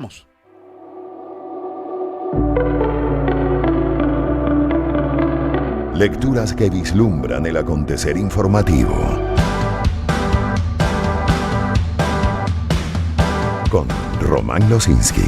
Vamos. Lecturas que vislumbran el acontecer informativo. Con Román Losinski.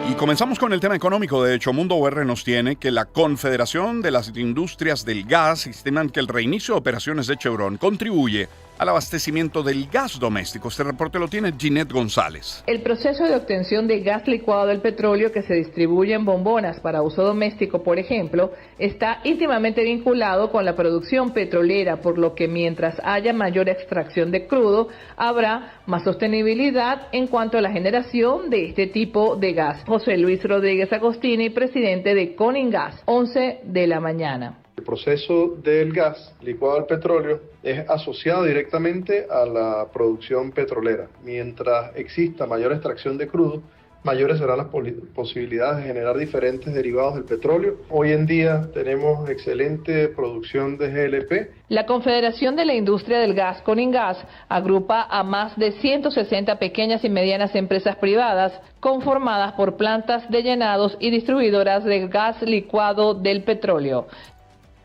Y comenzamos con el tema económico. De hecho, Mundo UR nos tiene que la Confederación de las Industrias del Gas estiman que el reinicio de operaciones de Chevron contribuye al abastecimiento del gas doméstico. Este reporte lo tiene Ginette González. El proceso de obtención de gas licuado del petróleo que se distribuye en bombonas para uso doméstico, por ejemplo, está íntimamente vinculado con la producción petrolera, por lo que mientras haya mayor extracción de crudo, habrá más sostenibilidad en cuanto a la generación de este tipo de gas. José Luis Rodríguez Agostini, presidente de Coningas, 11 de la mañana. El proceso del gas licuado del petróleo es asociado directamente a la producción petrolera. Mientras exista mayor extracción de crudo, mayores serán las posibilidades de generar diferentes derivados del petróleo. Hoy en día tenemos excelente producción de GLP. La Confederación de la Industria del Gas, Coningas, agrupa a más de 160 pequeñas y medianas empresas privadas conformadas por plantas de llenados y distribuidoras de gas licuado del petróleo.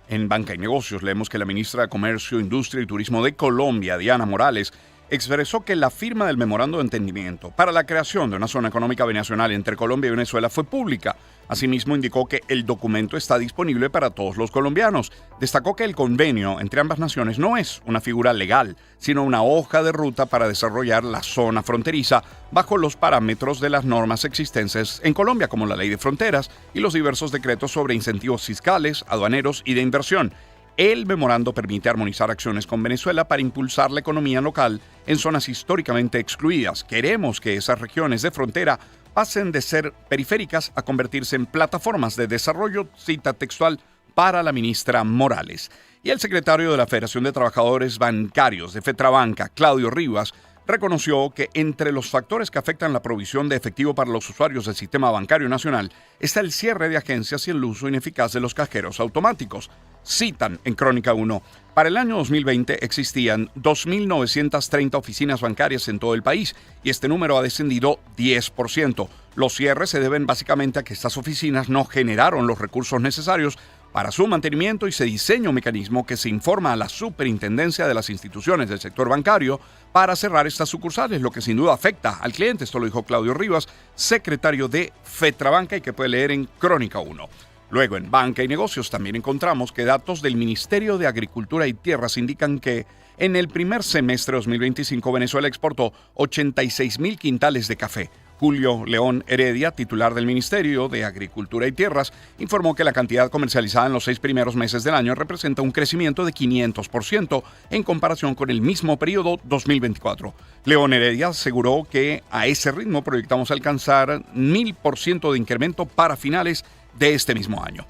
En Banca y Negocios leemos que la ministra de Comercio, Industria y Turismo de Colombia, Diana Morales, expresó que la firma del memorando de entendimiento para la creación de una zona económica binacional entre Colombia y Venezuela fue pública. Asimismo, indicó que el documento está disponible para todos los colombianos. Destacó que el convenio entre ambas naciones no es una figura legal, sino una hoja de ruta para desarrollar la zona fronteriza bajo los parámetros de las normas existentes en Colombia, como la Ley de Fronteras y los diversos decretos sobre incentivos fiscales, aduaneros y de inversión. El memorando permite armonizar acciones con Venezuela para impulsar la economía local en zonas históricamente excluidas. Queremos que esas regiones de frontera pasen de ser periféricas a convertirse en plataformas de desarrollo, cita textual, para la ministra Morales. Y el secretario de la Federación de Trabajadores Bancarios de Fetrabanca, Claudio Rivas, reconoció que entre los factores que afectan la provisión de efectivo para los usuarios del sistema bancario nacional está el cierre de agencias y el uso ineficaz de los cajeros automáticos. Citan en Crónica 1, para el año 2020 existían 2.930 oficinas bancarias en todo el país y este número ha descendido 10%. Los cierres se deben básicamente a que estas oficinas no generaron los recursos necesarios para su mantenimiento y se diseña un mecanismo que se informa a la superintendencia de las instituciones del sector bancario para cerrar estas sucursales, lo que sin duda afecta al cliente. Esto lo dijo Claudio Rivas, secretario de Fetrabanca, y que puede leer en Crónica 1. Luego, en Banca y Negocios también encontramos que datos del Ministerio de Agricultura y Tierras indican que en el primer semestre de 2025 Venezuela exportó 86.000 quintales de café. Julio León Heredia, titular del Ministerio de Agricultura y Tierras, informó que la cantidad comercializada en los 6 primeros meses del año representa un crecimiento de 500% en comparación con el mismo periodo 2024. León Heredia aseguró que a ese ritmo proyectamos alcanzar 1.000% de incremento para finales de este mismo año.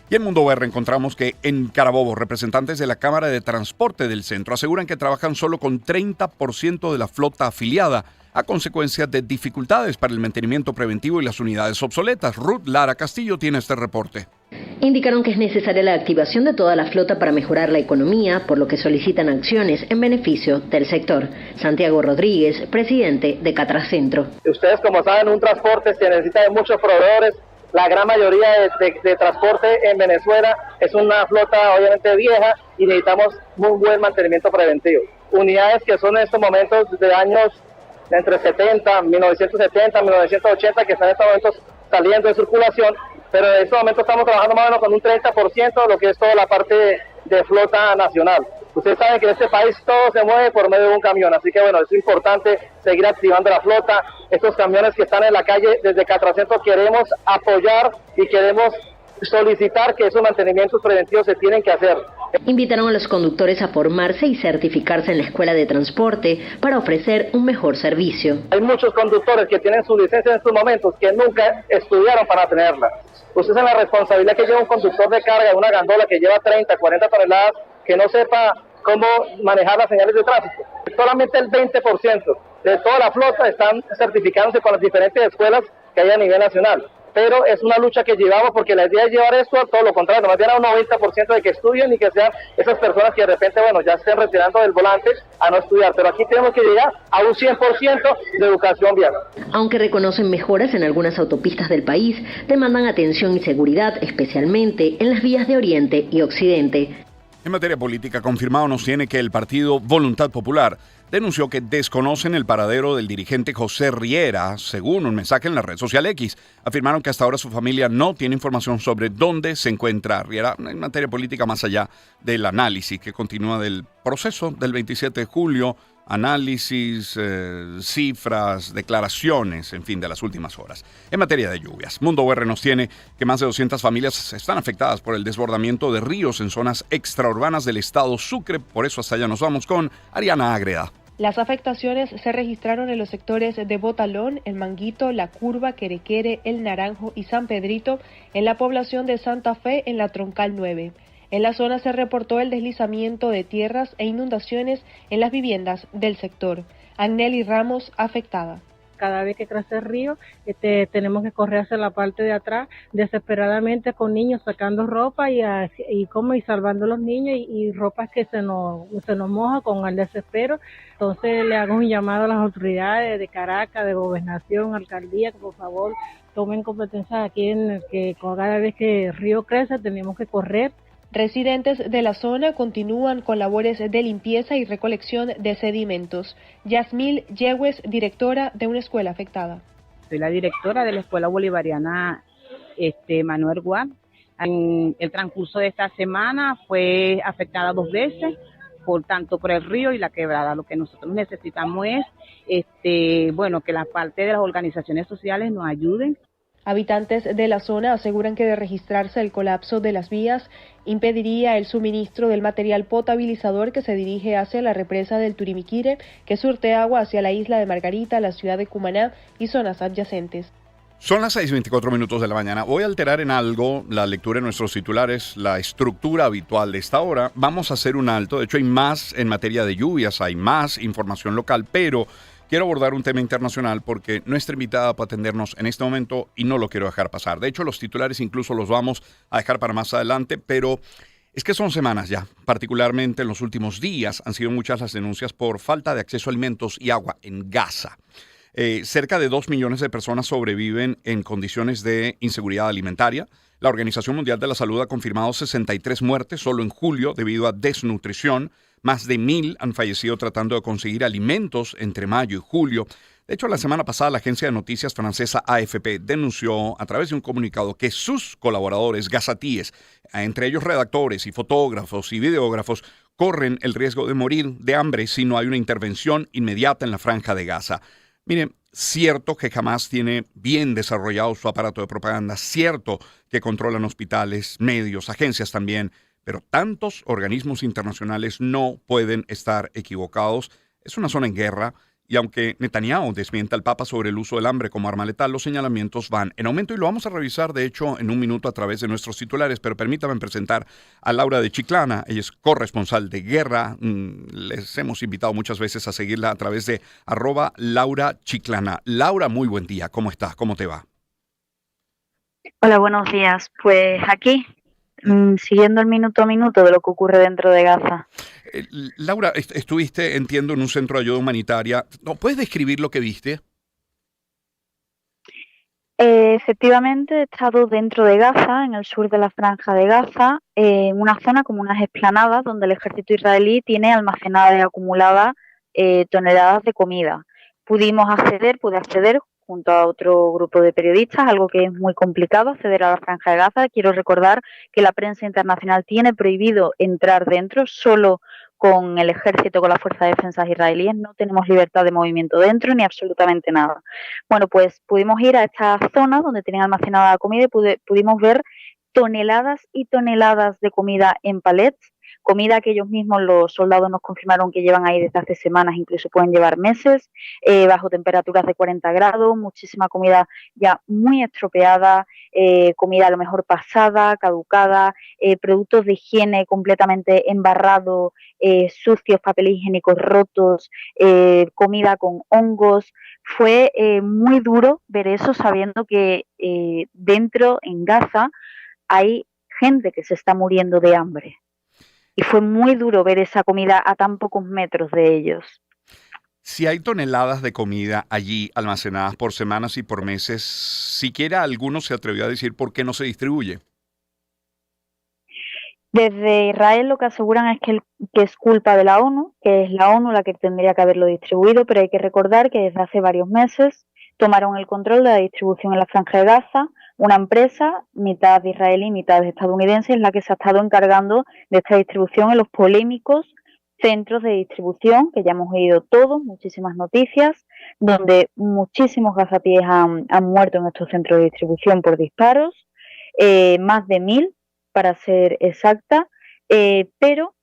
Y en Mundo UR encontramos que en Carabobo, representantes de la Cámara de Transporte del Centro aseguran que trabajan solo con 30% de la flota afiliada a consecuencia de dificultades para el mantenimiento preventivo y las unidades obsoletas. Ruth Lara Castillo tiene este reporte. Indicaron que es necesaria la activación de toda la flota para mejorar la economía, por lo que solicitan acciones en beneficio del sector. Santiago Rodríguez, presidente de Catracentro. Ustedes, como saben, un transporte se necesita de muchos proveedores. La gran mayoría de transporte en Venezuela es una flota obviamente vieja y necesitamos muy buen mantenimiento preventivo. Unidades que son en estos momentos de años entre 1970, 1980, que están en estos momentos saliendo de circulación, pero en estos momentos estamos trabajando más o menos con un 30% de lo que es toda la parte de flota nacional. Ustedes saben que en este país todo se mueve por medio de un camión, así que bueno, es importante seguir activando la flota. Estos camiones que están en la calle, desde Catracentro queremos apoyar y queremos solicitar que esos mantenimientos preventivos se tienen que hacer. Invitaron a los conductores a formarse y certificarse en la escuela de transporte para ofrecer un mejor servicio. Hay muchos conductores que tienen su licencia en estos momentos que nunca estudiaron para tenerla. Ustedes saben la responsabilidad que lleva un conductor de carga de una gandola que lleva 30, 40 toneladas, que no sepa cómo manejar las señales de tráfico. Solamente el 20% de toda la flota están certificándose con las diferentes escuelas que hay a nivel nacional. pero es una lucha que llevamos porque la idea es llevar esto a todo lo contrario, más bien a un 90% de que estudien y que sean esas personas que de repente, bueno, ya estén retirando del volante a no estudiar, pero aquí tenemos que llegar a un 100% de educación vial. Aunque reconocen mejoras en algunas autopistas del país, demandan atención y seguridad, especialmente en las vías de Oriente y Occidente. En materia política, confirmado nos tiene que el partido Voluntad Popular denunció que desconocen el paradero del dirigente José Riera, según un mensaje en la red social X. Afirmaron que hasta ahora su familia no tiene información sobre dónde se encuentra Riera en materia política, más allá del análisis que continúa del proceso del 27 de julio, análisis, cifras, declaraciones, en fin, de las últimas horas. En materia de lluvias, Mundo UR nos tiene que más de 200 familias están afectadas por el desbordamiento de ríos en zonas extraurbanas del estado Sucre. Por eso hasta allá nos vamos con Ariana Ágreda. Las afectaciones se registraron en los sectores de Botalón, El Manguito, La Curva, Querequere, El Naranjo y San Pedrito, en la población de Santa Fe, en la Troncal 9. En la zona se reportó el deslizamiento de tierras e inundaciones en las viviendas del sector. Agneli Ramos, afectada. Cada vez que crece el río, tenemos que correr hacia la parte de atrás, desesperadamente con niños sacando ropa y salvando a los niños y ropa que se nos moja con el desespero. Entonces le hago un llamado a las autoridades de Caracas, de Gobernación, Alcaldía, que por favor tomen competencias aquí en el que cada vez que el río crece tenemos que correr. Residentes de la zona continúan con labores de limpieza y recolección de sedimentos. Yasmil Yegües, directora de una escuela afectada. Soy la directora de la Escuela Bolivariana Manuel Guad. En el transcurso de esta semana fue afectada 2 veces, tanto por el río y la quebrada. Lo que nosotros necesitamos es que la parte de las organizaciones sociales nos ayuden. Habitantes de la zona aseguran que de registrarse el colapso de las vías impediría el suministro del material potabilizador que se dirige hacia la represa del Turimiquire, que surte agua hacia la isla de Margarita, la ciudad de Cumaná y zonas adyacentes. Son las 6:24 de la mañana. Voy a alterar en algo la lectura de nuestros titulares, la estructura habitual de esta hora. Vamos a hacer un alto. De hecho, hay más en materia de lluvias, hay más información local, pero quiero abordar un tema internacional porque nuestra invitada puede atendernos en este momento y no lo quiero dejar pasar. De hecho, los titulares incluso los vamos a dejar para más adelante, pero es que son semanas ya. Particularmente en los últimos días han sido muchas las denuncias por falta de acceso a alimentos y agua en Gaza. Cerca de 2 millones de personas sobreviven en condiciones de inseguridad alimentaria. La Organización Mundial de la Salud ha confirmado 63 muertes solo en julio debido a desnutrición. Más de 1,000 han fallecido tratando de conseguir alimentos entre mayo y julio. De hecho, la semana pasada la agencia de noticias francesa AFP denunció a través de un comunicado que sus colaboradores gazatíes, entre ellos redactores y fotógrafos y videógrafos, corren el riesgo de morir de hambre si no hay una intervención inmediata en la franja de Gaza. Miren, cierto que Hamas tiene bien desarrollado su aparato de propaganda, cierto que controlan hospitales, medios, agencias también, pero tantos organismos internacionales no pueden estar equivocados. Es una zona en guerra y aunque Netanyahu desmienta al Papa sobre el uso del hambre como arma letal, los señalamientos van en aumento y lo vamos a revisar, de hecho, en un minuto a través de nuestros titulares, pero permítame presentar a Laura de Chiclana. Ella es corresponsal de guerra. Les hemos invitado muchas veces a seguirla a través de @LauraChiclana. Laura, muy buen día. ¿Cómo estás? ¿Cómo te va? Hola, buenos días. Pues aquí, siguiendo el minuto a minuto de lo que ocurre dentro de Gaza. Laura, estuviste, entiendo, en un centro de ayuda humanitaria. ¿No puedes describir lo que viste? Efectivamente, he estado dentro de Gaza, en el sur de la franja de Gaza, en una zona como unas explanadas donde el ejército israelí tiene almacenadas y acumuladas toneladas de comida. Pude acceder junto a otro grupo de periodistas, algo que es muy complicado, acceder a la franja de Gaza. Quiero recordar que la prensa internacional tiene prohibido entrar dentro, solo con el ejército, con las fuerzas de defensa israelíes, no tenemos libertad de movimiento dentro ni absolutamente nada. Bueno, pues pudimos ir a esta zona donde tenían almacenada la comida y pudimos ver toneladas y toneladas de comida en palets, comida que ellos mismos, los soldados, nos confirmaron que llevan ahí desde hace semanas, incluso pueden llevar meses, bajo temperaturas de 40 grados, muchísima comida ya muy estropeada, comida a lo mejor pasada, caducada, productos de higiene completamente embarrados, sucios, papel higiénicos rotos, comida con hongos. Fue muy duro ver eso, sabiendo que dentro, en Gaza, hay gente que se está muriendo de hambre. Y fue muy duro ver esa comida a tan pocos metros de ellos. Si hay toneladas de comida allí almacenadas por semanas y por meses, ¿siquiera alguno se atrevió a decir por qué no se distribuye? Desde Israel lo que aseguran es que es culpa de la ONU, que es la ONU la que tendría que haberlo distribuido, pero hay que recordar que desde hace varios meses tomaron el control de la distribución en la Franja de Gaza. Una empresa, mitad israelí, mitad estadounidense, es la que se ha estado encargando de esta distribución en los polémicos centros de distribución, que ya hemos oído todos, muchísimas noticias, donde muchísimos gazatíes han muerto en estos centros de distribución por disparos, más de 1000 para ser exacta, pero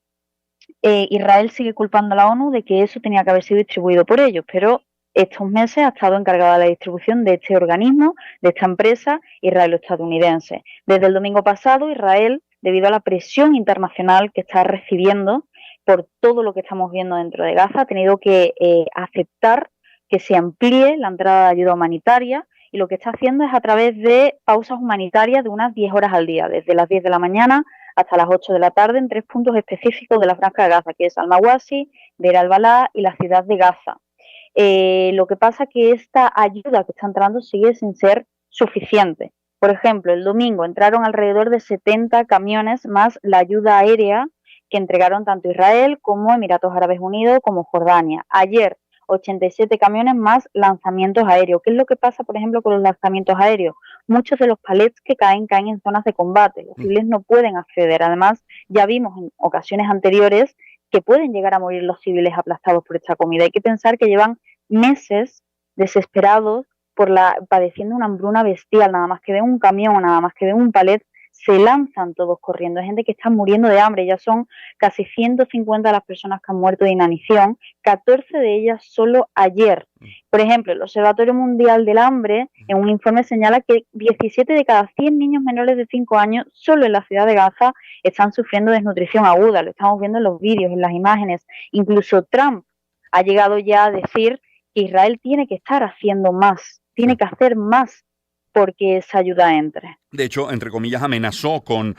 Israel sigue culpando a la ONU de que eso tenía que haber sido distribuido por ellos, pero estos meses ha estado encargada la distribución de este organismo, de esta empresa israelo-estadounidense. Desde el domingo pasado, Israel, debido a la presión internacional que está recibiendo por todo lo que estamos viendo dentro de Gaza, ha tenido que aceptar que se amplíe la entrada de ayuda humanitaria, y lo que está haciendo es a través de pausas humanitarias de unas 10 horas al día, desde las 10 de la mañana hasta las 8 de la tarde, en 3 puntos específicos de la Franja de Gaza, que es Al-Mawasi, Deir al-Balá y la ciudad de Gaza. Lo que pasa es que esta ayuda que está entrando sigue sin ser suficiente. Por ejemplo, el domingo entraron alrededor de 70 camiones más la ayuda aérea que entregaron tanto Israel como Emiratos Árabes Unidos como Jordania. Ayer, 87 camiones más lanzamientos aéreos. ¿Qué es lo que pasa, por ejemplo, con los lanzamientos aéreos? Muchos de los palets que caen en zonas de combate. Los civiles no pueden acceder. Además, ya vimos en ocasiones anteriores que pueden llegar a morir los civiles aplastados por esta comida. Hay que pensar que llevan meses desesperados padeciendo una hambruna bestial. Nada más que ven un camión, nada más que ven un palet, se lanzan todos corriendo. Hay gente que está muriendo de hambre. Ya son casi 150 las personas que han muerto de inanición, 14 de ellas solo ayer. Por ejemplo, el Observatorio Mundial del Hambre en un informe señala que 17 de cada 100 niños menores de 5 años solo en la ciudad de Gaza están sufriendo desnutrición aguda. Lo estamos viendo en los vídeos, en las imágenes. Incluso Trump ha llegado ya a decir que Israel tiene que estar haciendo más, tiene que hacer más porque esa ayuda entre. De hecho, entre comillas, amenazó con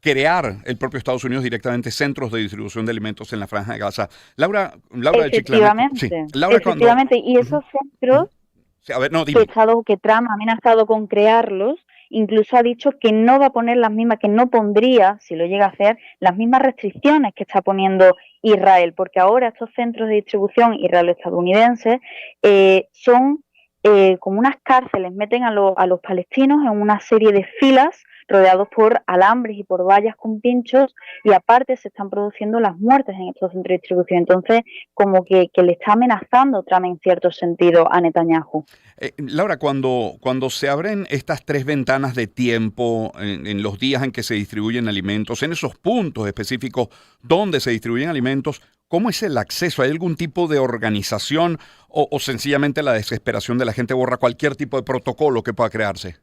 crear el propio Estados Unidos directamente centros de distribución de alimentos en la Franja de Gaza. Laura de Chiclana. Sí, efectivamente. Y esos centros que Trump ha amenazado con crearlos, incluso ha dicho que no va a poner las mismas, que no pondría, si lo llega a hacer, las mismas restricciones que está poniendo Israel, porque ahora estos centros de distribución israelo-estadounidenses son como unas cárceles, meten a los palestinos en una serie de filas rodeados por alambres y por vallas con pinchos, y aparte se están produciendo las muertes en estos centros de distribución. Entonces, como que le está amenazando Trump en cierto sentido a Netanyahu. Laura, cuando se abren estas 3 ventanas de tiempo en los días en que se distribuyen alimentos, en esos puntos específicos donde se distribuyen alimentos, ¿cómo es el acceso? ¿Hay algún tipo de organización o sencillamente la desesperación de la gente borra cualquier tipo de protocolo que pueda crearse?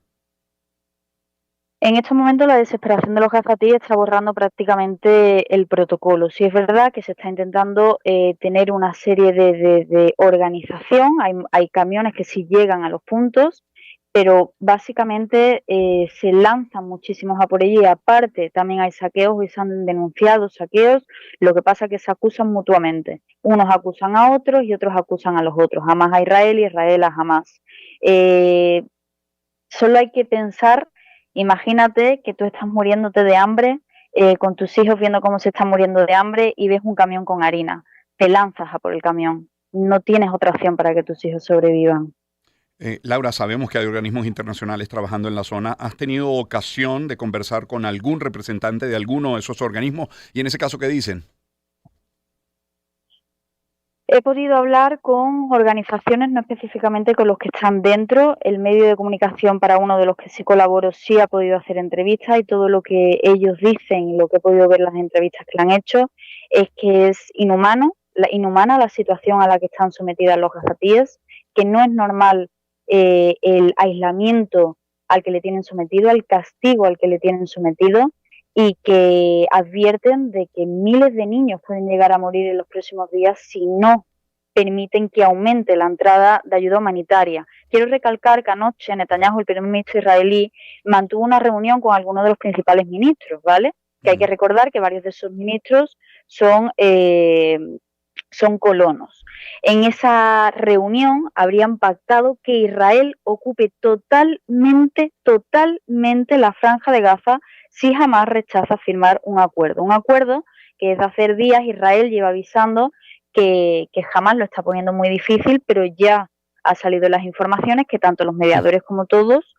En estos momentos la desesperación de los gazatíes está borrando prácticamente el protocolo. Sí es verdad que se está intentando tener una serie de organización, hay camiones que sí llegan a los puntos, pero básicamente se lanzan muchísimos a por ello, y aparte también hay saqueos y se han denunciado saqueos. Lo que pasa es que se acusan mutuamente. Unos acusan a otros y otros acusan a los otros. Hamas a Israel y Israel a Hamas. Solo hay que pensar. Imagínate que tú estás muriéndote de hambre, con tus hijos viendo cómo se están muriendo de hambre, y ves un camión con harina. Te lanzas a por el camión. No tienes otra opción para que tus hijos sobrevivan. Laura, sabemos que hay organismos internacionales trabajando en la zona. ¿Has tenido ocasión de conversar con algún representante de alguno de esos organismos? Y en ese caso, ¿qué dicen? He podido hablar con organizaciones, no específicamente con los que están dentro. El medio de comunicación para uno de los que sí colaboro sí ha podido hacer entrevistas y todo lo que ellos dicen y lo que he podido ver en las entrevistas que le han hecho es que es inhumana la situación a la que están sometidas los gazatíes, que no es normal el aislamiento al que le tienen sometido, el castigo al que le tienen sometido, y que advierten de que miles de niños pueden llegar a morir en los próximos días si no permiten que aumente la entrada de ayuda humanitaria. Quiero recalcar que anoche Netanyahu, el primer ministro israelí, mantuvo una reunión con algunos de los principales ministros, ¿vale? Que hay que recordar que varios de esos ministros son colonos. En esa reunión habrían pactado que Israel ocupe totalmente la franja de Gaza si Hamás rechaza firmar un acuerdo que desde hace días Israel lleva avisando que Hamás lo está poniendo muy difícil, pero ya ha salido las informaciones que tanto los mediadores como todos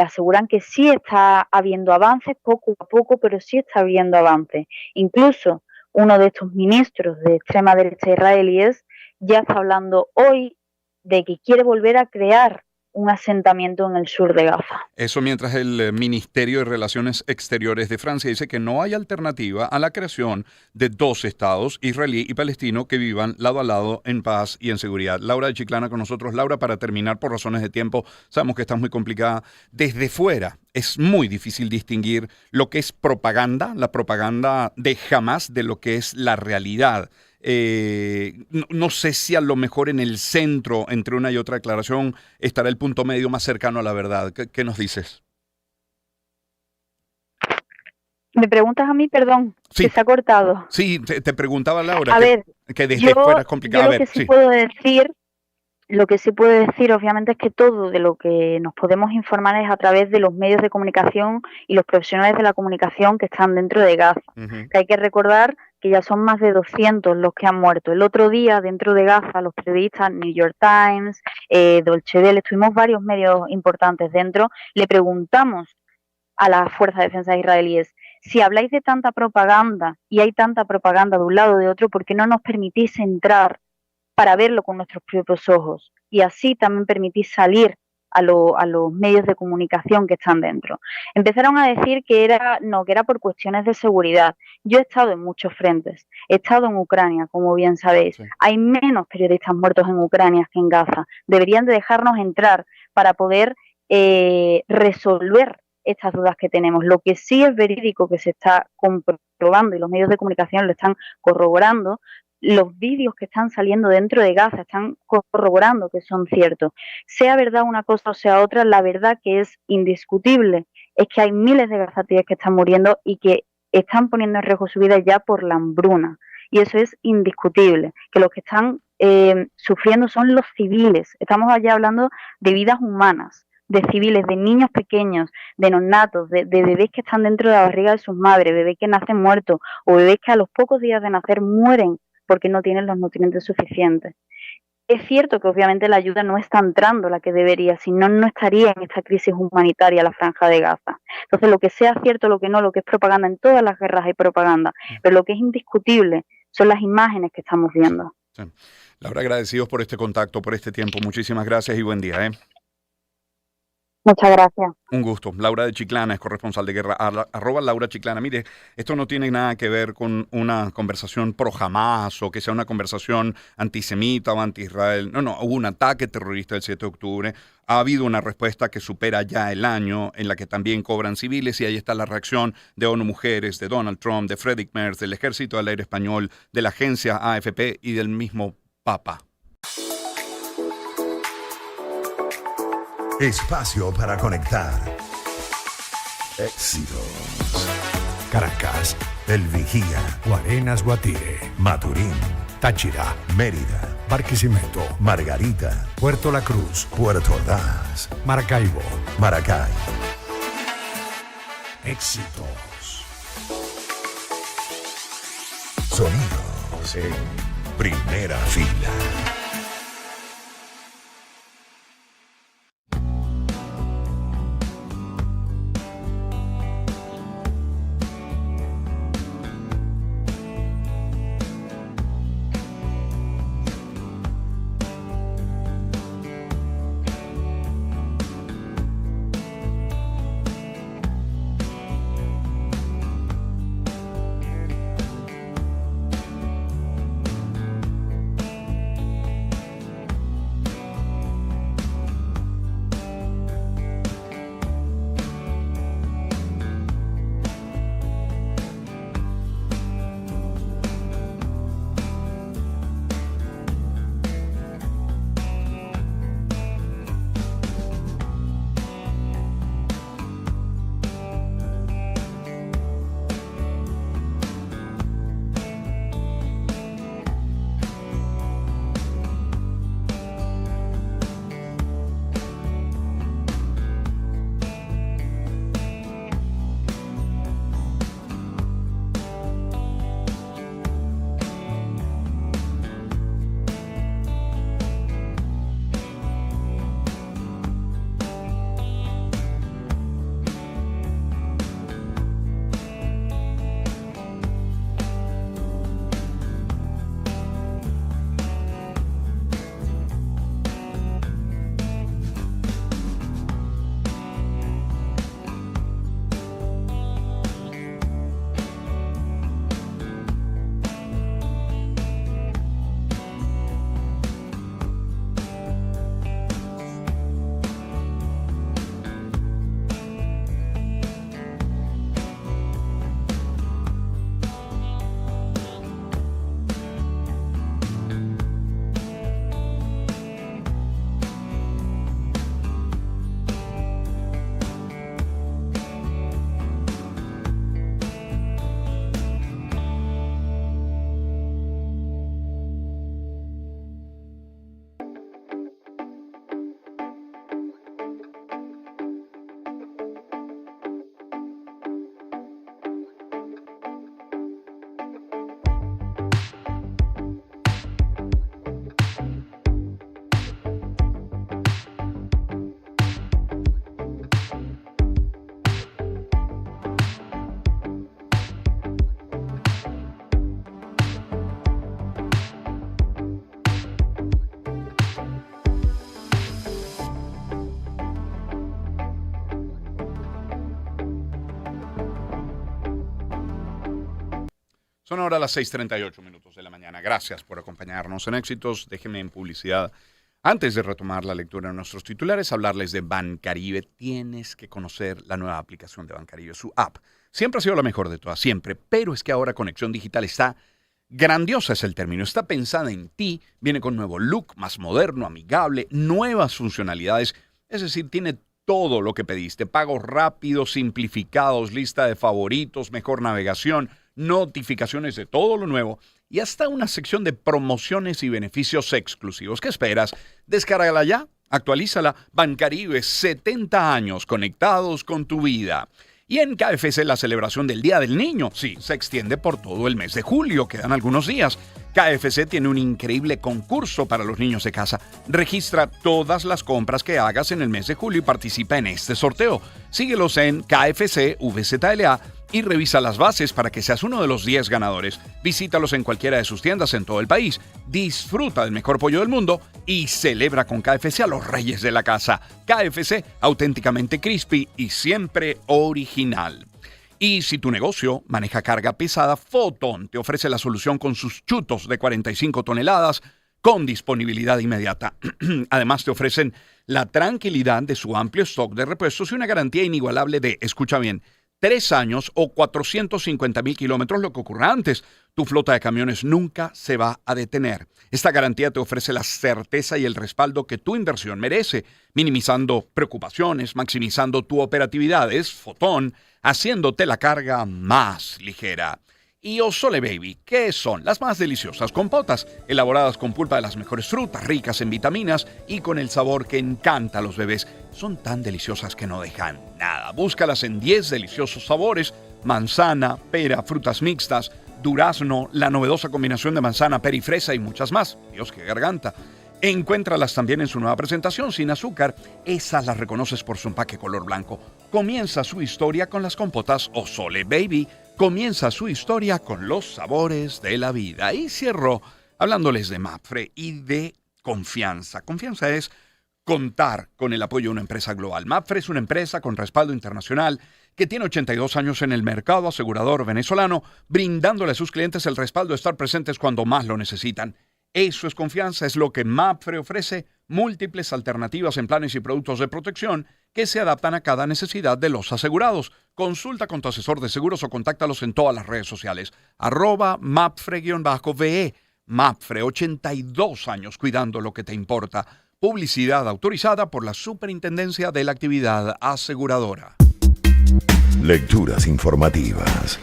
aseguran que sí está habiendo avances, poco a poco, pero sí está habiendo avances. Incluso uno de estos ministros de extrema derecha israelíes ya está hablando hoy de que quiere volver a crear un asentamiento en el sur de Gaza. Eso mientras el Ministerio de Relaciones Exteriores de Francia dice que no hay alternativa a la creación de 2 estados, israelí y palestino, que vivan lado a lado en paz y en seguridad. Laura de Chiclana con nosotros. Laura, para terminar, por razones de tiempo, sabemos que estás muy complicada. Desde fuera es muy difícil distinguir lo que es propaganda, la propaganda de Hamás, de lo que es la realidad. No sé si a lo mejor en el centro, entre una y otra declaración, estará el punto medio más cercano a la verdad. ¿Qué nos dices? ¿Me preguntas a mí? Perdón, sí. Que se ha cortado. Sí, te preguntaba Laura que desde yo, fuera es complicado. Yo lo que sí puedo decir, obviamente, es que todo de lo que nos podemos informar es a través de los medios de comunicación y los profesionales de la comunicación que están dentro de Gaza. Que hay que recordar que ya son más de 200 los que han muerto. El otro día, dentro de Gaza, los periodistas New York Times, Deutsche Welle, estuvimos varios medios importantes dentro, le preguntamos a las fuerzas de defensa israelíes: si habláis de tanta propaganda y hay tanta propaganda de un lado o de otro, ¿por qué no nos permitís entrar para verlo con nuestros propios ojos? Y así también permitís salir a los medios de comunicación que están dentro. Empezaron a decir que era por cuestiones de seguridad. Yo he estado en muchos frentes. He estado en Ucrania, como bien sabéis. Sí. Hay menos periodistas muertos en Ucrania que en Gaza. Deberían de dejarnos entrar para poder resolver estas dudas que tenemos. Lo que sí es verídico, que se está comprobando y los medios de comunicación lo están corroborando, los vídeos que están saliendo dentro de Gaza están corroborando que son ciertos. Sea verdad una cosa o sea otra, la verdad que es indiscutible es que hay miles de gazatíes que están muriendo y que están poniendo en riesgo su vida ya por la hambruna. Y eso es indiscutible, que los que están sufriendo son los civiles. Estamos allá hablando de vidas humanas, de civiles, de niños pequeños, de neonatos, de bebés que están dentro de la barriga de sus madres, bebés que nacen muertos o bebés que a los pocos días de nacer mueren porque no tienen los nutrientes suficientes. Es cierto que obviamente la ayuda no está entrando la que debería, si no, no estaría en esta crisis humanitaria la franja de Gaza. Entonces, lo que sea cierto, lo que no, lo que es propaganda, en todas las guerras hay propaganda, pero lo que es indiscutible son las imágenes que estamos viendo. Sí. Laura, agradecidos por este contacto, por este tiempo. Muchísimas gracias y buen día. Muchas gracias. Un gusto. Laura de Chiclana es corresponsal de guerra. @Laura Chiclana. Mire, esto no tiene nada que ver con una conversación pro Hamás o que sea una conversación antisemita o anti-Israel. No, hubo un ataque terrorista el 7 de octubre. Ha habido una respuesta que supera ya el año en la que también cobran civiles y ahí está la reacción de ONU Mujeres, de Donald Trump, de Friedrich Merz, del Ejército del Aire Español, de la agencia AFP y del mismo Papa. Espacio para conectar. Éxitos. Caracas, El Vigía, Guarenas, Guatire, Maturín, Táchira, Mérida, Barquisimeto, Margarita, Puerto La Cruz, Puerto Ordaz, Maracaibo, Maracay. Éxitos. Sonidos en primera fila. Son ahora las 6:38 minutos de la mañana. Gracias por acompañarnos en Éxitos. Déjenme en publicidad. Antes de retomar la lectura de nuestros titulares, hablarles de Bancaribe. Tienes que conocer la nueva aplicación de Bancaribe, su app. Siempre ha sido la mejor de todas, siempre. Pero es que ahora Conexión Digital está grandiosa, es el término. Está pensada en ti, viene con nuevo look, más moderno, amigable, nuevas funcionalidades. Es decir, tiene todo lo que pediste. Pagos rápidos, simplificados, lista de favoritos, mejor navegación, notificaciones de todo lo nuevo y hasta una sección de promociones y beneficios exclusivos. ¿Qué esperas? Descárgala ya, actualízala. Bancaribe, 70 años conectados con tu vida. Y en KFC la celebración del Día del Niño, sí, se extiende por todo el mes de julio, quedan algunos días. KFC tiene un increíble concurso para los niños de casa. Registra todas las compras que hagas en el mes de julio y participa en este sorteo. Síguelos en KFC VZLA y revisa las bases para que seas uno de los 10 ganadores. Visítalos en cualquiera de sus tiendas en todo el país. Disfruta del mejor pollo del mundo y celebra con KFC a los reyes de la casa. KFC, auténticamente crispy y siempre original. Y si tu negocio maneja carga pesada, Photon te ofrece la solución con sus chutos de 45 toneladas con disponibilidad inmediata. Además te ofrecen la tranquilidad de su amplio stock de repuestos y una garantía inigualable de, escucha bien, 3 años o 450,000 kilómetros, lo que ocurra antes. Tu flota de camiones nunca se va a detener. Esta garantía te ofrece la certeza y el respaldo que tu inversión merece, minimizando preocupaciones, maximizando tu operatividad. Es Photon, haciéndote la carga más ligera. Y Osole Baby, ¿qué son? Las más deliciosas compotas, elaboradas con pulpa de las mejores frutas, ricas en vitaminas y con el sabor que encanta a los bebés. Son tan deliciosas que no dejan nada. Búscalas en 10 deliciosos sabores: manzana, pera, frutas mixtas, durazno, la novedosa combinación de manzana, pera y fresa y muchas más. Dios, qué garganta. Encuéntralas también en su nueva presentación sin azúcar. Esas las reconoces por su empaque color blanco. Comienza su historia con las compotas Osole Baby. Comienza su historia con los sabores de la vida. Y cierro hablándoles de Mapfre y de confianza. Confianza es contar con el apoyo de una empresa global. Mapfre es una empresa con respaldo internacional que tiene 82 años en el mercado asegurador venezolano, brindándole a sus clientes el respaldo de estar presentes cuando más lo necesitan. Eso es confianza, es lo que Mapfre ofrece: múltiples alternativas en planes y productos de protección que se adaptan a cada necesidad de los asegurados. Consulta con tu asesor de seguros o contáctalos en todas las redes sociales. @Mapfre_VE. Mapfre, 82 años cuidando lo que te importa. Publicidad autorizada por la Superintendencia de la Actividad Aseguradora. Lecturas informativas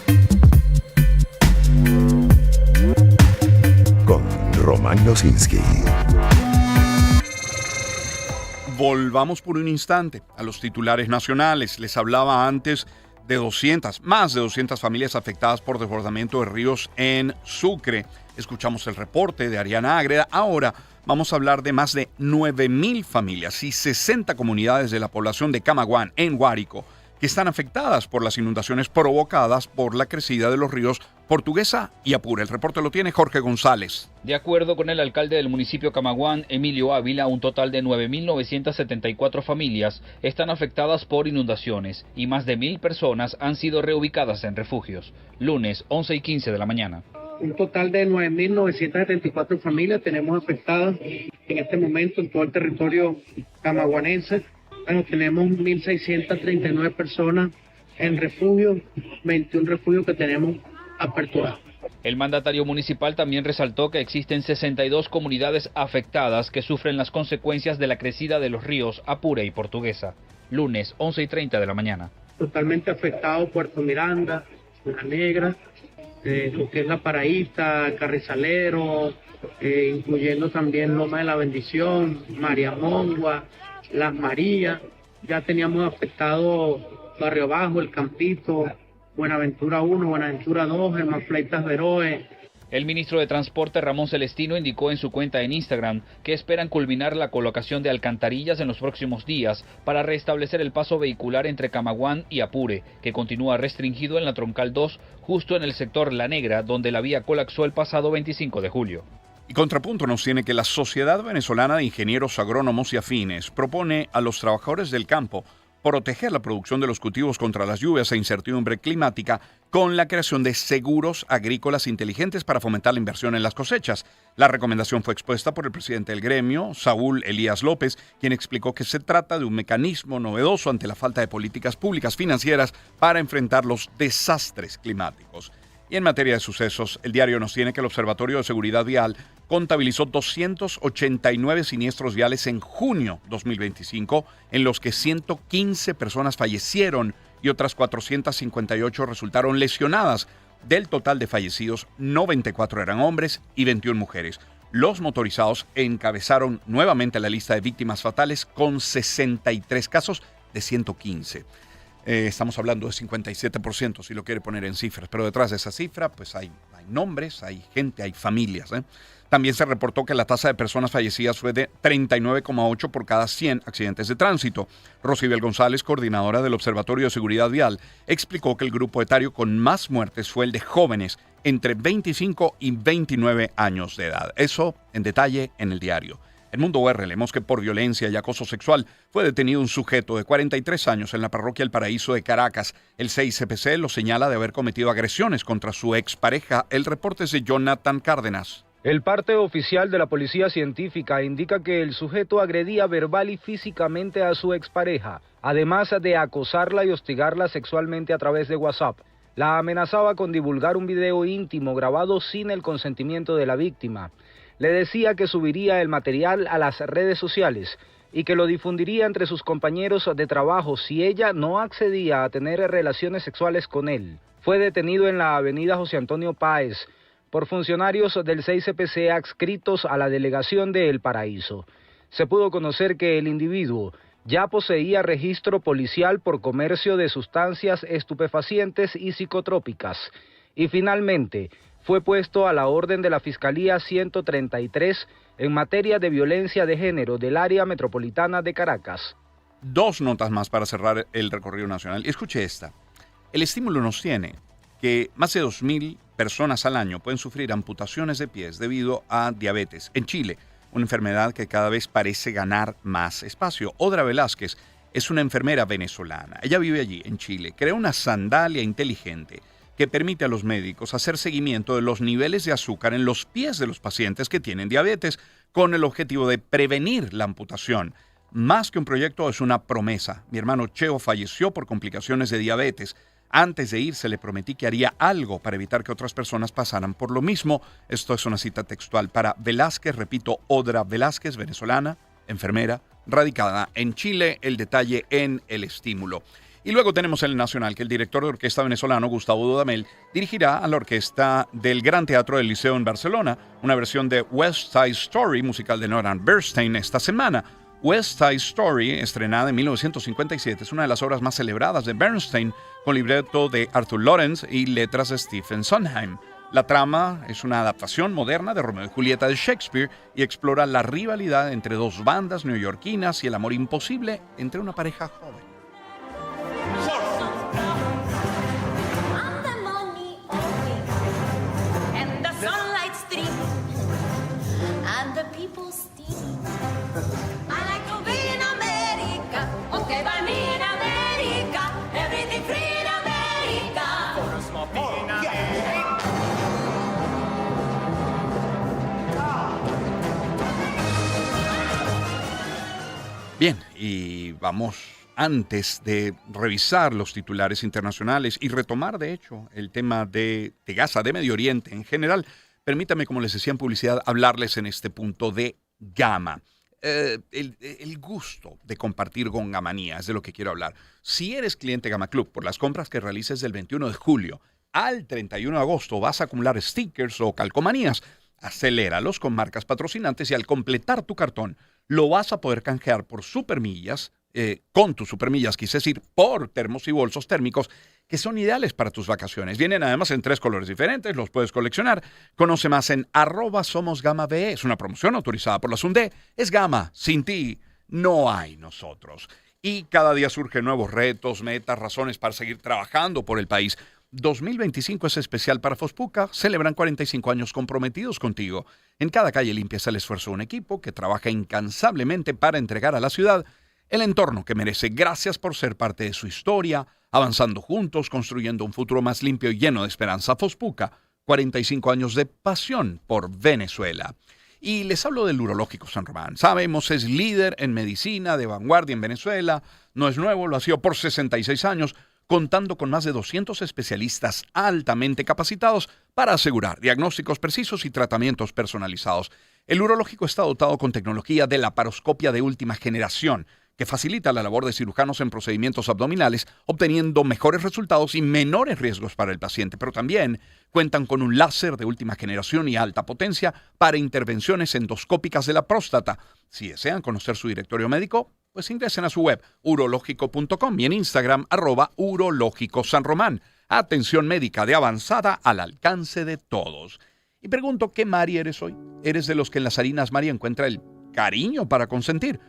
con Román Losinski. Volvamos por un instante a los titulares nacionales. Les hablaba antes de más de 200 familias afectadas por desbordamiento de ríos en Sucre. Escuchamos el reporte de Ariana Ágreda. Ahora vamos a hablar de más de 9,000 familias y 60 comunidades de la población de Camaguán, en Guárico, que están afectadas por las inundaciones provocadas por la crecida de los ríos Portuguesa y Apure. El reporte lo tiene Jorge González. De acuerdo con el alcalde del municipio Camaguán, Emilio Ávila, un total de 9,974 familias están afectadas por inundaciones y más de 1,000 personas han sido reubicadas en refugios. Lunes, 11:15 de la mañana. Un total de 9,974 familias tenemos afectadas en este momento en todo el territorio camaguanense. Bueno, tenemos 1,639 personas en refugio, 21 refugios que tenemos aperturados. El mandatario municipal también resaltó que existen 62 comunidades afectadas que sufren las consecuencias de la crecida de los ríos Apure y Portuguesa. Lunes, 11:30 de la mañana. Totalmente afectado Puerto Miranda, La Negra, lo que es La Paraíta, Carrizalero, incluyendo también Loma de la Bendición, María Mongua, Las Marías. Ya teníamos afectado Barrio Bajo, El Campito, Buenaventura 1, Buenaventura 2, Hermafleitas Veroe. El ministro de Transporte, Ramón Celestino, indicó en su cuenta en Instagram que esperan culminar la colocación de alcantarillas en los próximos días para restablecer el paso vehicular entre Camaguán y Apure, que continúa restringido en la Troncal 2, justo en el sector La Negra, donde la vía colapsó el pasado 25 de julio. Y Contrapunto nos tiene que la Sociedad Venezolana de Ingenieros Agrónomos y Afines propone a los trabajadores del campo proteger la producción de los cultivos contra las lluvias e incertidumbre climática con la creación de seguros agrícolas inteligentes para fomentar la inversión en las cosechas. La recomendación fue expuesta por el presidente del gremio, Saúl Elías López, quien explicó que se trata de un mecanismo novedoso ante la falta de políticas públicas financieras para enfrentar los desastres climáticos. Y en materia de sucesos, el diario nos tiene que el Observatorio de Seguridad Vial contabilizó 289 siniestros viales en junio 2025, en los que 115 personas fallecieron y otras 458 resultaron lesionadas. Del total de fallecidos, 94 eran hombres y 21 mujeres. Los motorizados encabezaron nuevamente la lista de víctimas fatales con 63 casos de 115. Estamos hablando de 57%, si lo quiere poner en cifras, pero detrás de esa cifra pues hay nombres, hay gente, hay familias. También se reportó que la tasa de personas fallecidas fue de 39,8 por cada 100 accidentes de tránsito. Rosibel González, coordinadora del Observatorio de Seguridad Vial, explicó que el grupo etario con más muertes fue el de jóvenes entre 25 y 29 años de edad. Eso en detalle en el diario. En Mundo UR leemos que por violencia y acoso sexual fue detenido un sujeto de 43 años en la parroquia El Paraíso de Caracas. El 6CPC lo señala de haber cometido agresiones contra su expareja. El reporte es de Jonathan Cárdenas. El parte oficial de la policía científica indica que el sujeto agredía verbal y físicamente a su expareja, además de acosarla y hostigarla sexualmente a través de WhatsApp. La amenazaba con divulgar un video íntimo grabado sin el consentimiento de la víctima. Le decía que subiría el material a las redes sociales y que lo difundiría entre sus compañeros de trabajo si ella no accedía a tener relaciones sexuales con él. Fue detenido en la avenida José Antonio Páez por funcionarios del 6CPC adscritos a la delegación de El Paraíso. Se pudo conocer que el individuo ya poseía registro policial por comercio de sustancias estupefacientes y psicotrópicas. Y finalmente fue puesto a la orden de la Fiscalía 133 en materia de violencia de género del área metropolitana de Caracas. Dos notas más para cerrar el recorrido nacional. Y escuche esta. El estímulo nos tiene que más de 2.000 personas al año pueden sufrir amputaciones de pies debido a diabetes. En Chile, una enfermedad que cada vez parece ganar más espacio. Odra Velázquez es una enfermera venezolana. Ella vive allí, en Chile. Creó una sandalia inteligente que permite a los médicos hacer seguimiento de los niveles de azúcar en los pies de los pacientes que tienen diabetes con el objetivo de prevenir la amputación. Más que un proyecto, es una promesa. Mi hermano Cheo falleció por complicaciones de diabetes. Antes de irse le prometí que haría algo para evitar que otras personas pasaran por lo mismo. Esto es una cita textual para Velázquez, repito, Odra Velázquez, venezolana, enfermera, radicada en Chile. El detalle en el estímulo. Y luego tenemos el Nacional, que el director de orquesta venezolano, Gustavo Dudamel, dirigirá a la orquesta del Gran Teatro del Liceo en Barcelona, una versión de West Side Story, musical de Noran Bernstein, esta semana. West Side Story, estrenada en 1957, es una de las obras más celebradas de Bernstein, con libreto de Arthur Lawrence y letras de Stephen Sondheim. La trama es una adaptación moderna de Romeo y Julieta de Shakespeare y explora la rivalidad entre dos bandas neoyorquinas y el amor imposible entre una pareja joven. Bien, y vamos, antes de revisar los titulares internacionales y retomar, de hecho, el tema de Gaza, de Medio Oriente en general, permítame, como les decía en publicidad, hablarles en este punto de Gama. El gusto de compartir con Gamanía es de lo que quiero hablar. Si eres cliente Gama Club, por las compras que realices del 21 de julio al 31 de agosto vas a acumular stickers o calcomanías. Aceléralos con marcas patrocinantes y al completar tu cartón lo vas a poder canjear por supermillas, con tus supermillas, quise decir, por termos y bolsos térmicos que son ideales para tus vacaciones. Vienen además en 3 colores diferentes, los puedes coleccionar. Conoce más en @SomosGamaBE. Es una promoción autorizada por la SUNDE. Es Gama, sin ti no hay nosotros. Y cada día surgen nuevos retos, metas, razones para seguir trabajando por el país. 2025 es especial para Fospuca. Celebran 45 años comprometidos contigo. En cada calle limpia es el esfuerzo de un equipo que trabaja incansablemente para entregar a la ciudad el entorno que merece. Gracias por ser parte de su historia, avanzando juntos, construyendo un futuro más limpio y lleno de esperanza. Fospuca, 45 años de pasión por Venezuela. Y les hablo del Urológico San Román. Sabemos, es líder en medicina de vanguardia en Venezuela. No es nuevo, lo ha sido por 66 años, contando con más de 200 especialistas altamente capacitados para asegurar diagnósticos precisos y tratamientos personalizados. El urológico está dotado con tecnología de laparoscopia de última generación, que facilita la labor de cirujanos en procedimientos abdominales, obteniendo mejores resultados y menores riesgos para el paciente. Pero también cuentan con un láser de última generación y alta potencia para intervenciones endoscópicas de la próstata. Si desean conocer su directorio médico, pues ingresen a su web urológico.com y en Instagram @urológicosanromán. Atención médica de avanzada al alcance de todos. Y pregunto, ¿qué Mari eres hoy? ¿Eres de los que en las harinas Mari encuentra el cariño para consentir?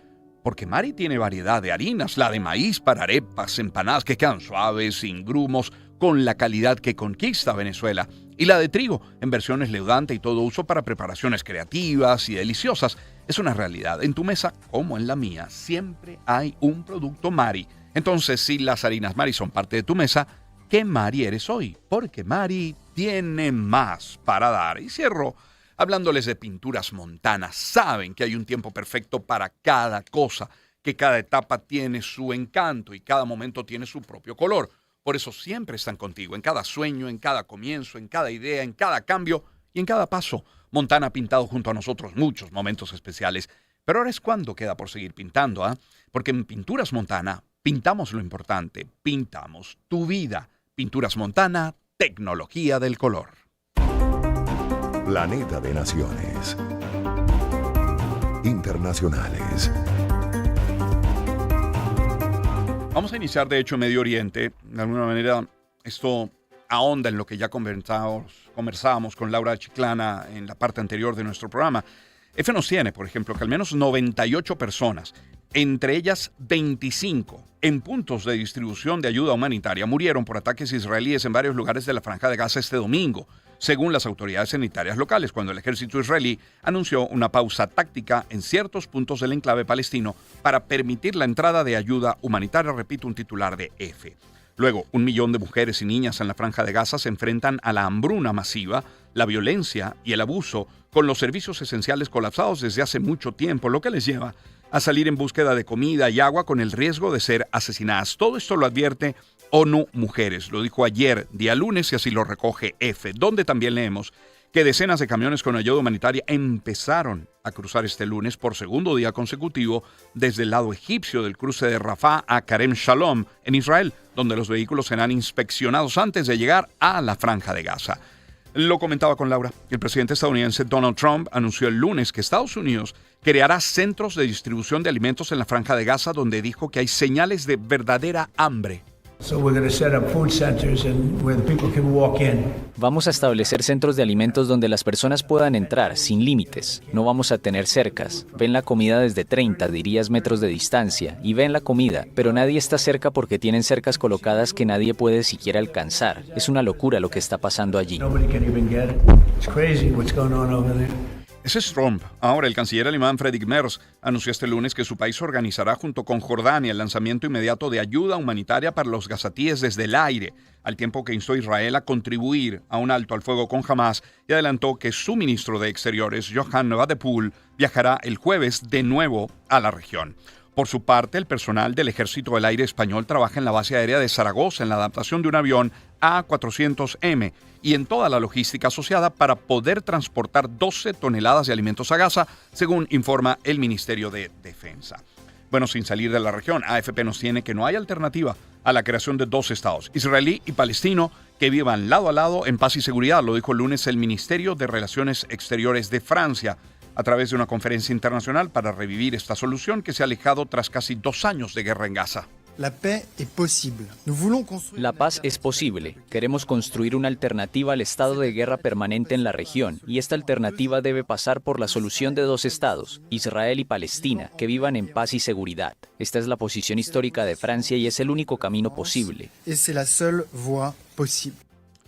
Porque Mari tiene variedad de harinas, la de maíz para arepas, empanadas que quedan suaves, sin grumos, con la calidad que conquista Venezuela. Y la de trigo, en versiones leudante y todo uso para preparaciones creativas y deliciosas. Es una realidad. En tu mesa, como en la mía, siempre hay un producto Mari. Entonces, si las harinas Mari son parte de tu mesa, ¿qué Mari eres hoy? Porque Mari tiene más para dar. Y cierro hablándoles de Pinturas Montana. Saben que hay un tiempo perfecto para cada cosa, que cada etapa tiene su encanto y cada momento tiene su propio color. Por eso siempre están contigo, en cada sueño, en cada comienzo, en cada idea, en cada cambio y en cada paso. Montana ha pintado junto a nosotros muchos momentos especiales, pero ahora es cuando queda por seguir pintando, ¿ah? Porque en Pinturas Montana pintamos lo importante, pintamos tu vida. Pinturas Montana, tecnología del color. Planeta de Naciones. Internacionales. Vamos a iniciar, de hecho, en Medio Oriente. De alguna manera, esto ahonda en lo que ya conversábamos con Laura Chiclana en la parte anterior de nuestro programa. EFE nos tiene, por ejemplo, que al menos 98 personas, entre ellas 25, en puntos de distribución de ayuda humanitaria, murieron por ataques israelíes en varios lugares de la Franja de Gaza este domingo, según las autoridades sanitarias locales, cuando el ejército israelí anunció una pausa táctica en ciertos puntos del enclave palestino para permitir la entrada de ayuda humanitaria, repito, un titular de EFE. Luego, 1 millón de mujeres y niñas en la Franja de Gaza se enfrentan a la hambruna masiva, la violencia y el abuso, con los servicios esenciales colapsados desde hace mucho tiempo, lo que les lleva a salir en búsqueda de comida y agua con el riesgo de ser asesinadas. Todo esto lo advierte ONU Mujeres. Lo dijo ayer, día lunes, y así lo recoge EFE, donde también leemos que decenas de camiones con ayuda humanitaria empezaron a cruzar este lunes por segundo día consecutivo desde el lado egipcio del cruce de Rafah a Karem Shalom en Israel, donde los vehículos serán inspeccionados antes de llegar a la Franja de Gaza. Lo comentaba con Laura. El presidente estadounidense Donald Trump anunció el lunes que Estados Unidos creará centros de distribución de alimentos en la Franja de Gaza, donde dijo que hay señales de verdadera hambre. Vamos a establecer centros de alimentos donde las personas puedan entrar sin límites. No vamos a tener cercas. Ven la comida desde 30, dirías, metros de distancia y ven la comida, pero nadie está cerca porque tienen cercas colocadas que nadie puede siquiera alcanzar. Es una locura lo que está pasando allí. Ese es Trump. Ahora, el canciller alemán Friedrich Merz anunció este lunes que su país organizará junto con Jordania el lanzamiento inmediato de ayuda humanitaria para los gazatíes desde el aire, al tiempo que instó a Israel a contribuir a un alto al fuego con Hamas y adelantó que su ministro de Exteriores, Johan Wadepool, viajará el jueves de nuevo a la región. Por su parte, el personal del Ejército del Aire Español trabaja en la base aérea de Zaragoza en la adaptación de un avión A400M y en toda la logística asociada para poder transportar 12 toneladas de alimentos a Gaza, según informa el Ministerio de Defensa. Bueno, sin salir de la región, AFP nos tiene que no hay alternativa a la creación de 2 estados, israelí y palestino, que vivan lado a lado en paz y seguridad, lo dijo el lunes el Ministerio de Relaciones Exteriores de Francia, a través de una conferencia internacional para revivir esta solución que se ha alejado tras casi 2 años de guerra en Gaza. La paz es posible. Queremos construir una alternativa al estado de guerra permanente en la región, y esta alternativa debe pasar por la solución de 2 estados, Israel y Palestina, que vivan en paz y seguridad. Esta es la posición histórica de Francia y es el único camino posible.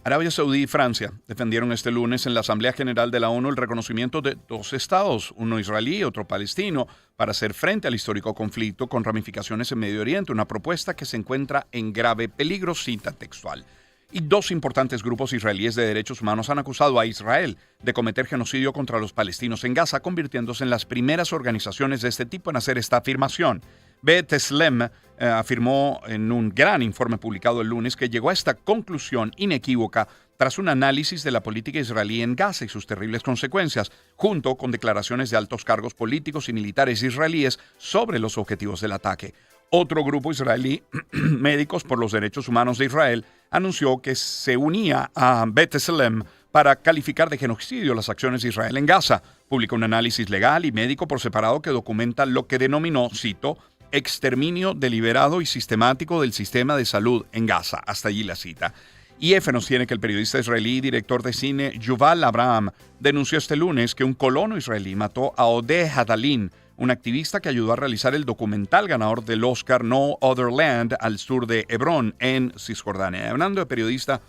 Arabia Saudí y Francia defendieron este lunes en la Asamblea General de la ONU el reconocimiento de 2 estados, uno israelí y otro palestino, para hacer frente al histórico conflicto con ramificaciones en Medio Oriente, una propuesta que se encuentra en grave peligro, cita textual. Y 2 importantes grupos israelíes de derechos humanos han acusado a Israel de cometer genocidio contra los palestinos en Gaza, convirtiéndose en las primeras organizaciones de este tipo en hacer esta afirmación. B'Tselem afirmó en un gran informe publicado el lunes que llegó a esta conclusión inequívoca tras un análisis de la política israelí en Gaza y sus terribles consecuencias, junto con declaraciones de altos cargos políticos y militares israelíes sobre los objetivos del ataque. Otro grupo israelí, Médicos por los Derechos Humanos de Israel, anunció que se unía a B'Tselem para calificar de genocidio las acciones de Israel en Gaza. Publicó un análisis legal y médico por separado que documenta lo que denominó, cito, exterminio deliberado y sistemático del sistema de salud en Gaza. Hasta allí la cita. IF nos tiene que el periodista israelí y director de cine Yuval Abraham denunció este lunes que un colono israelí mató a Odeh Hadalin, un activista que ayudó a realizar el documental ganador del Oscar No Other Land al sur de Hebrón, en Cisjordania. Hablando de periodista,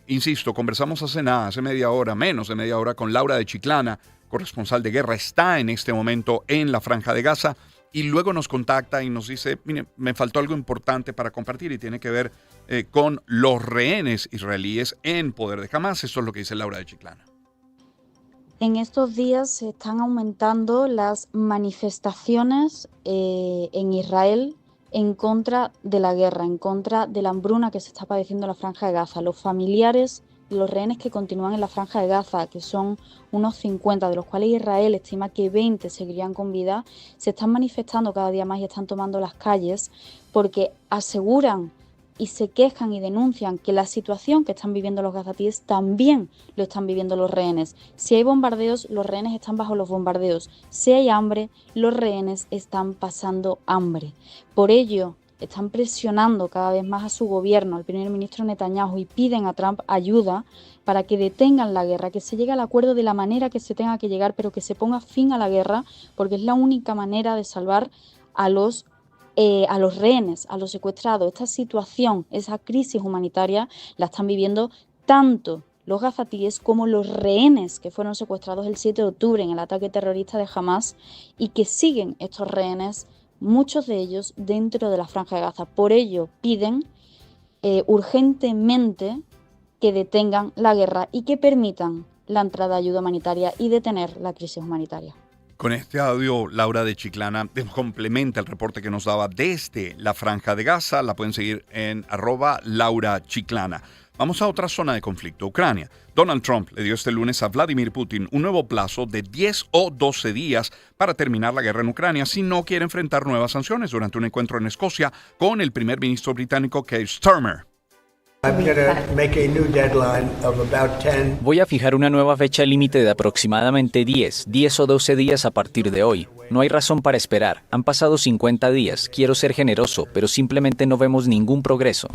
insisto, conversamos hace media hora, menos de media hora, con Laura de Chiclana, corresponsal de guerra, está en este momento en la Franja de Gaza, y luego nos contacta y nos dice, mire, me faltó algo importante para compartir y tiene que ver con los rehenes israelíes en poder de Hamas. Esto es lo que dice Laura de Chiclana. En estos días se están aumentando las manifestaciones en Israel en contra de la guerra, en contra de la hambruna que se está padeciendo en la Franja de Gaza. Los familiares de los rehenes que continúan en la Franja de Gaza, que son unos 50, de los cuales Israel estima que 20 seguirían con vida, se están manifestando cada día más y están tomando las calles porque aseguran y se quejan y denuncian que la situación que están viviendo los gazatíes también lo están viviendo los rehenes. Si hay bombardeos, los rehenes están bajo los bombardeos. Si hay hambre, los rehenes están pasando hambre. Por ello, están presionando cada vez más a su gobierno, al primer ministro Netanyahu, y piden a Trump ayuda para que detengan la guerra, que se llegue al acuerdo de la manera que se tenga que llegar, pero que se ponga fin a la guerra, porque es la única manera de salvar a los rehenes, a los secuestrados. Esta situación, esa crisis humanitaria, la están viviendo tanto los gazatíes como los rehenes que fueron secuestrados el 7 de octubre en el ataque terrorista de Hamas y que siguen estos rehenes, muchos de ellos dentro de la Franja de Gaza. Por ello piden urgentemente que detengan la guerra y que permitan la entrada de ayuda humanitaria y detener la crisis humanitaria. Con este audio, Laura de Chiclana complementa el reporte que nos daba desde la Franja de Gaza. La pueden seguir en @LauraChiclana. Vamos a otra zona de conflicto, Ucrania. Donald Trump le dio este lunes a Vladimir Putin un nuevo plazo de 10 o 12 días para terminar la guerra en Ucrania si no quiere enfrentar nuevas sanciones durante un encuentro en Escocia con el primer ministro británico Keir Starmer. Voy a fijar una nueva fecha límite de aproximadamente 10 o 12 días a partir de hoy. No hay razón para esperar. Han pasado 50 días. Quiero ser generoso, pero simplemente no vemos ningún progreso.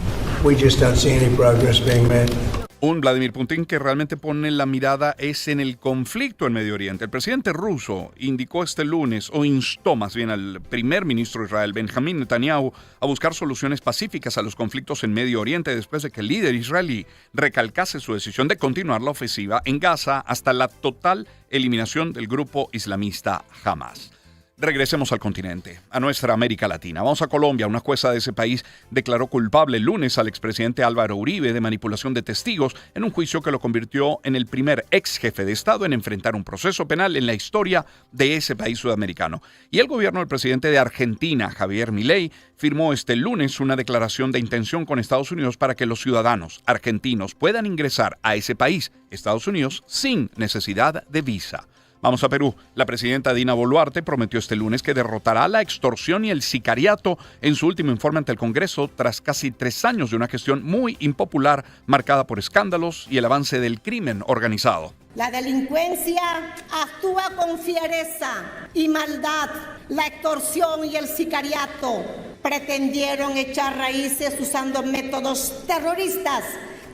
Un Vladimir Putin que realmente pone la mirada es en el conflicto en Medio Oriente. El presidente ruso indicó este lunes, o instó más bien al primer ministro de Israel, Benjamín Netanyahu, a buscar soluciones pacíficas a los conflictos en Medio Oriente después de que el líder israelí recalcase su decisión de continuar la ofensiva en Gaza hasta la total eliminación del grupo islamista Hamas. Regresemos al continente, a nuestra América Latina. Vamos a Colombia. Una jueza de ese país declaró culpable el lunes al expresidente Álvaro Uribe de manipulación de testigos en un juicio que lo convirtió en el primer ex jefe de Estado en enfrentar un proceso penal en la historia de ese país sudamericano. Y el gobierno del presidente de Argentina, Javier Milei, firmó este lunes una declaración de intención con Estados Unidos para que los ciudadanos argentinos puedan ingresar a ese país, Estados Unidos, sin necesidad de visa. Vamos a Perú. La presidenta Dina Boluarte prometió este lunes que derrotará la extorsión y el sicariato en su último informe ante el Congreso tras casi 3 años de una gestión muy impopular marcada por escándalos y el avance del crimen organizado. La delincuencia actúa con fiereza y maldad. La extorsión y el sicariato pretendieron echar raíces usando métodos terroristas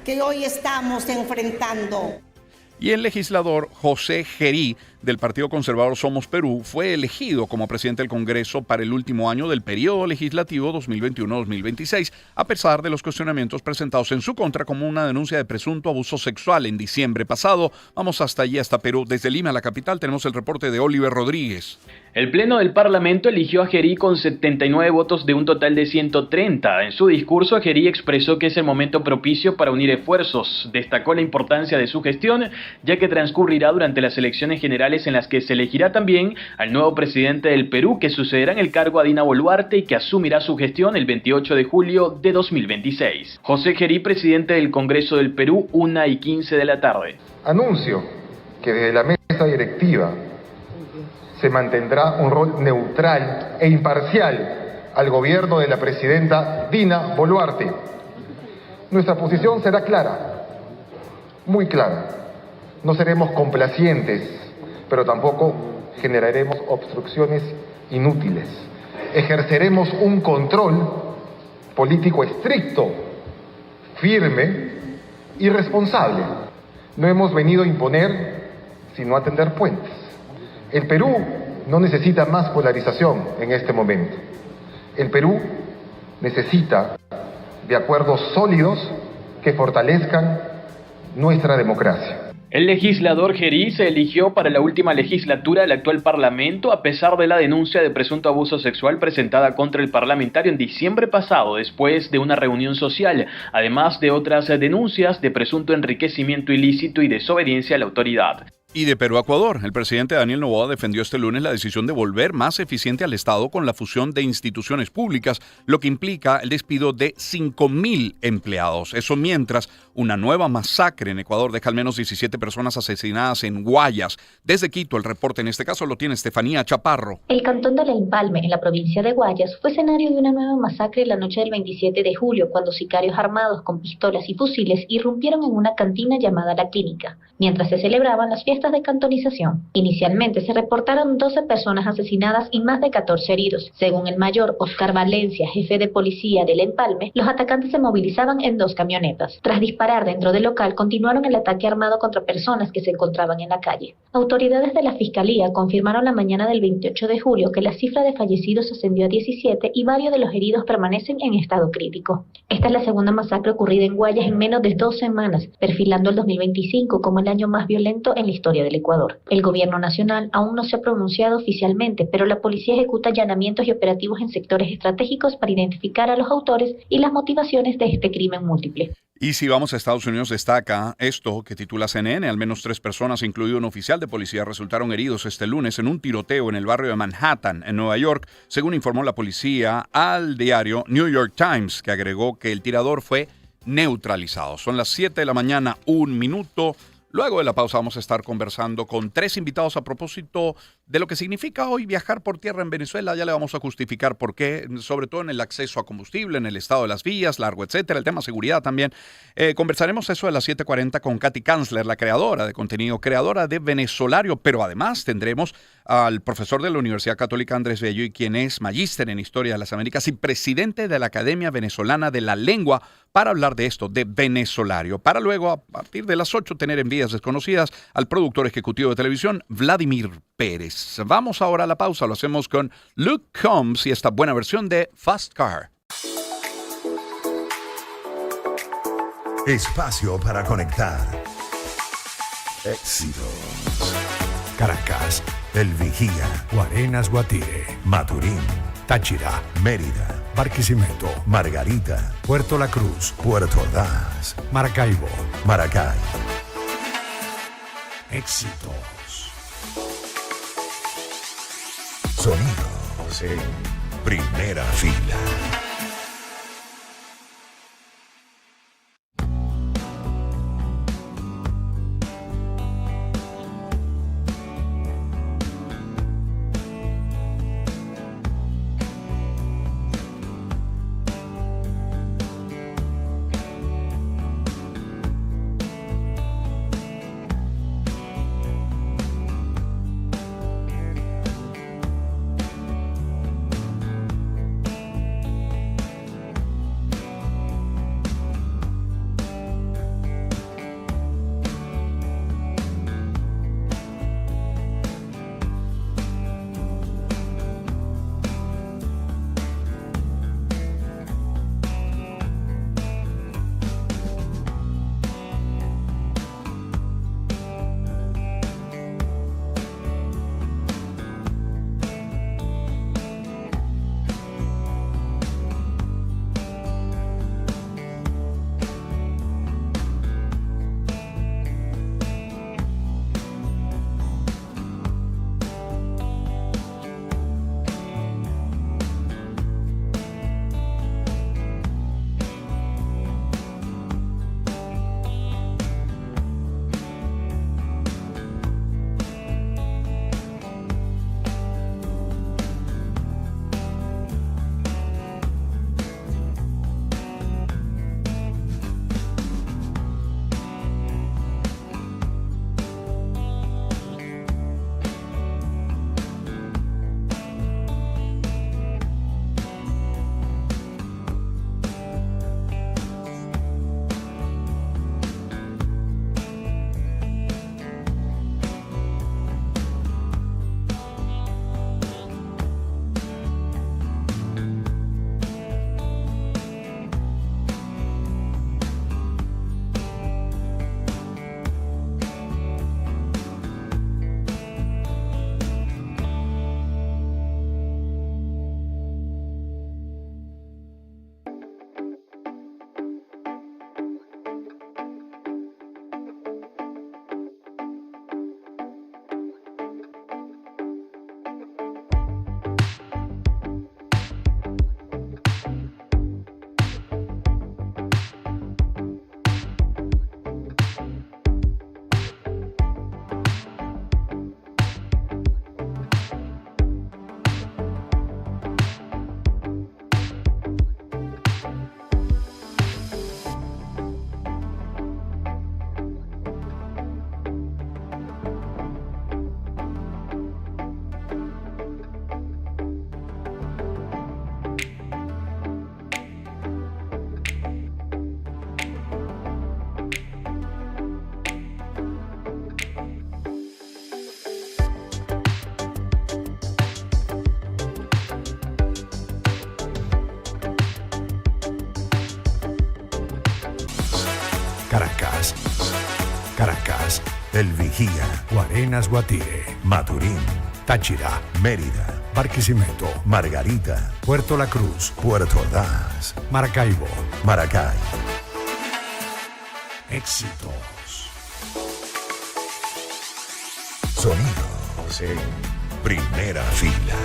que hoy estamos enfrentando. Y el legislador José Gerí del Partido Conservador Somos Perú, fue elegido como presidente del Congreso para el último año del periodo legislativo 2021-2026, a pesar de los cuestionamientos presentados en su contra como una denuncia de presunto abuso sexual en diciembre pasado. Vamos hasta allí, hasta Perú. Desde Lima, la capital, tenemos el reporte de Oliver Rodríguez. El Pleno del Parlamento eligió a Gerí con 79 votos de un total de 130. En su discurso, Gerí expresó que es el momento propicio para unir esfuerzos. Destacó la importancia de su gestión, ya que transcurrirá durante las elecciones generales en las que se elegirá también al nuevo presidente del Perú, que sucederá en el cargo a Dina Boluarte y que asumirá su gestión el 28 de julio de 2026. José Gerí, presidente del Congreso del Perú, 1:15 de la tarde. Anuncio que desde la mesa directiva se mantendrá un rol neutral e imparcial al gobierno de la presidenta Dina Boluarte. Nuestra posición será clara, muy clara. No seremos complacientes, pero tampoco generaremos obstrucciones inútiles. Ejerceremos un control político estricto, firme y responsable. No hemos venido a imponer, sino a tender puentes. El Perú no necesita más polarización en este momento. El Perú necesita de acuerdos sólidos que fortalezcan nuestra democracia. El legislador Gerí se eligió para la última legislatura del actual Parlamento a pesar de la denuncia de presunto abuso sexual presentada contra el parlamentario en diciembre pasado después de una reunión social, además de otras denuncias de presunto enriquecimiento ilícito y desobediencia a la autoridad. Y de Perú a Ecuador, el presidente Daniel Noboa defendió este lunes la decisión de volver más eficiente al Estado con la fusión de instituciones públicas, lo que implica el despido de 5.000 empleados. Eso mientras una nueva masacre en Ecuador deja al menos 17 personas asesinadas en Guayas. Desde Quito, el reporte en este caso lo tiene Estefanía Chaparro. El cantón del Empalme, en la provincia de Guayas, fue escenario de una nueva masacre la noche del 27 de julio, cuando sicarios armados con pistolas y fusiles irrumpieron en una cantina llamada La Clínica, mientras se celebraban las fiestas de cantonización. Inicialmente se reportaron 12 personas asesinadas y más de 14 heridos. Según el mayor Oscar Valencia, jefe de policía del Empalme, los atacantes se movilizaban en 2 camionetas. Tras disparar dentro del local, continuaron el ataque armado contra personas que se encontraban en la calle. Autoridades de la Fiscalía confirmaron la mañana del 28 de julio que la cifra de fallecidos ascendió a 17 y varios de los heridos permanecen en estado crítico. Esta es la segunda masacre ocurrida en Guayas en menos de 2 semanas, perfilando el 2025 como el año más violento en la historia del Ecuador. El gobierno nacional aún no se ha pronunciado oficialmente, pero la policía ejecuta allanamientos y operativos en sectores estratégicos para identificar a los autores y las motivaciones de este crimen múltiple. Y si vamos a Estados Unidos, destaca esto que titula CNN. Al menos 3 personas, incluido un oficial de policía, resultaron heridos este lunes en un tiroteo en el barrio de Manhattan, en Nueva York, según informó la policía al diario New York Times, que agregó que el tirador fue neutralizado. Son las 7 de la mañana, 1 minuto. Luego de la pausa vamos a estar conversando con 3 invitados a propósito de lo que significa hoy viajar por tierra en Venezuela. Ya le vamos a justificar por qué, sobre todo en el acceso a combustible, en el estado de las vías, largo, etcétera, el tema seguridad también. Conversaremos eso a las 7:40 con Katy Kanzler, la creadora de contenido, creadora de Venezolario, pero además tendremos al profesor de la Universidad Católica Andrés Bello, y quien es magíster en Historia de las Américas y presidente de la Academia Venezolana de la Lengua, para hablar de esto, de Venezolario. Para luego, a partir de las 8, tener en vías desconocidas al productor ejecutivo de televisión, Vladimir Pérez. Vamos ahora a la pausa, lo hacemos con Luke Combs y esta buena versión de Fast Car. Espacio para conectar. Éxitos. Caracas, El Vigía, Guarenas, Guatire, Maturín, Táchira, Mérida, Barquisimeto, Margarita, Puerto La Cruz, Puerto Ordaz, Maracaibo, Maracay. Éxitos. Sonidos en primera fila. Caracas. Caracas. El Vigía, Guarenas, Guatire. Maturín, Táchira. Mérida, Barquisimeto. Margarita, Puerto La Cruz. Puerto Ordaz, Maracaibo. Maracay. Éxitos. Sonidos en primera fila.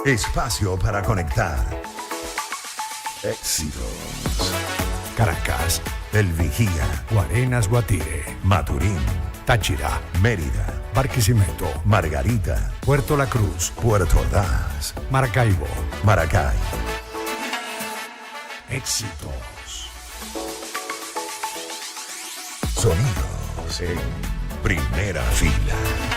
Espacio para conectar. Éxitos. Caracas, El Vigía, Guarenas, Guatire, Maturín, Táchira, Mérida, Barquisimeto, Margarita, Puerto La Cruz, Puerto Ordaz, Maracaibo. Maracay. Éxitos. Sonidos en primera fila.